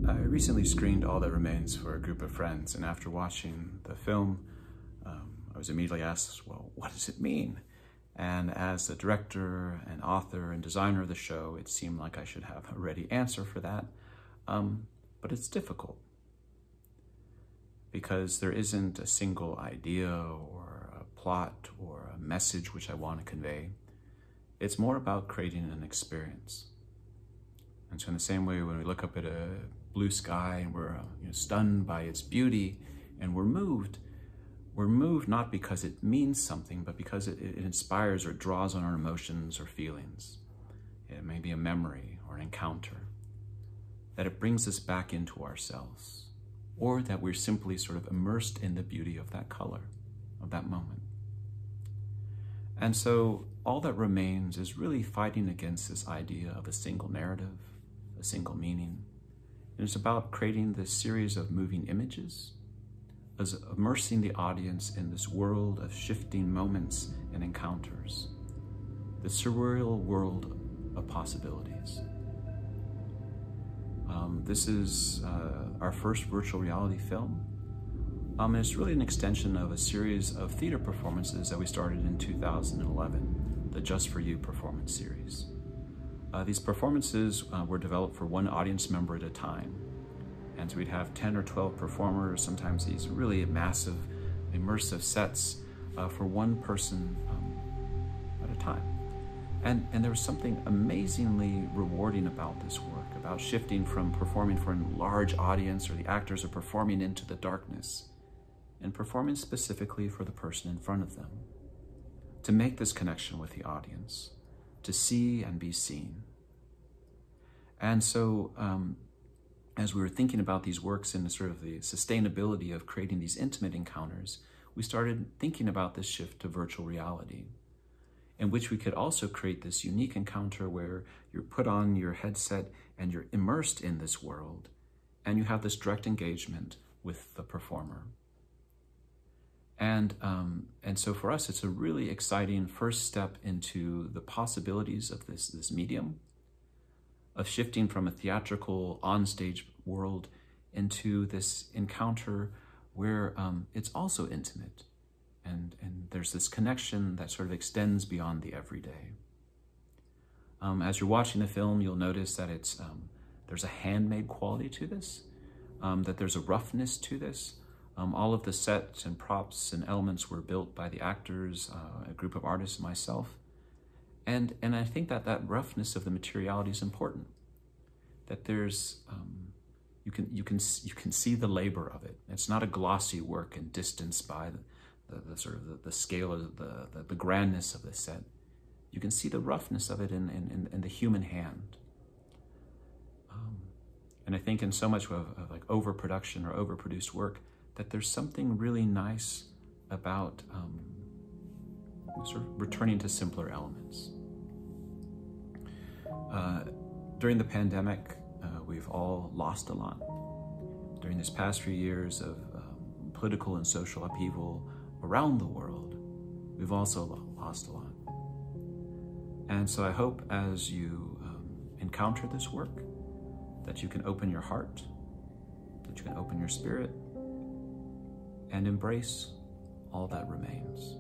I recently screened All That Remains for a group of friends, and after watching the film, I was immediately asked, well, what does it mean? And as the director and author and designer of the show, it seemed like I should have a ready answer for that, but it's difficult because there isn't a single idea or a plot or a message which I want to convey. It's more about creating an experience. And so in the same way, when we look up at a blue sky and we're stunned by its beauty and we're moved not because it means something, but because it inspires or draws on our emotions or feelings. It may be a memory or an encounter, that it brings us back into ourselves, or that we're simply sort of immersed in the beauty of that color, of that moment. And so All That Remains is really fighting against this idea of a single narrative, a single meaning. And it's about creating this series of moving images, as immersing the audience in this world of shifting moments and encounters, the surreal world of possibilities. This is our first virtual reality film. And it's really an extension of a series of theater performances that we started in 2011, the Just For You performance series. These performances were developed for one audience member at a time. And so we'd have 10 or 12 performers, sometimes these really massive, immersive sets for one person at a time. And there was something amazingly rewarding about this work, about shifting from performing for a large audience, or the actors are performing into the darkness, and performing specifically for the person in front of them, to make this connection with the audience, to see and be seen. And so as we were thinking about these works and sort of the sustainability of creating these intimate encounters, we started thinking about this shift to virtual reality, in which we could also create this unique encounter where you're put on your headset and you're immersed in this world, and you have this direct engagement with the performer. And so for us, it's a really exciting first step into the possibilities of this medium, of shifting from a theatrical onstage world into this encounter where it's also intimate. And there's this connection that sort of extends beyond the everyday. As you're watching the film, you'll notice that there's a handmade quality to this, that there's a roughness to this. All of the sets and props and elements were built by the actors, a group of artists, and myself. And I think that roughness of the materiality is important. That there's you can see the labor of it. It's not a glossy work and distanced by the sort of the scale of the grandness of the set. You can see the roughness of it in the human hand. And I think in so much of like overproduction or overproduced work, that there's something really nice about sort of returning to simpler elements. During the pandemic, we've all lost a lot. During this past few years of political and social upheaval around the world, we've also lost a lot. And so I hope as you encounter this work, that you can open your heart, that you can open your spirit, and embrace all that remains.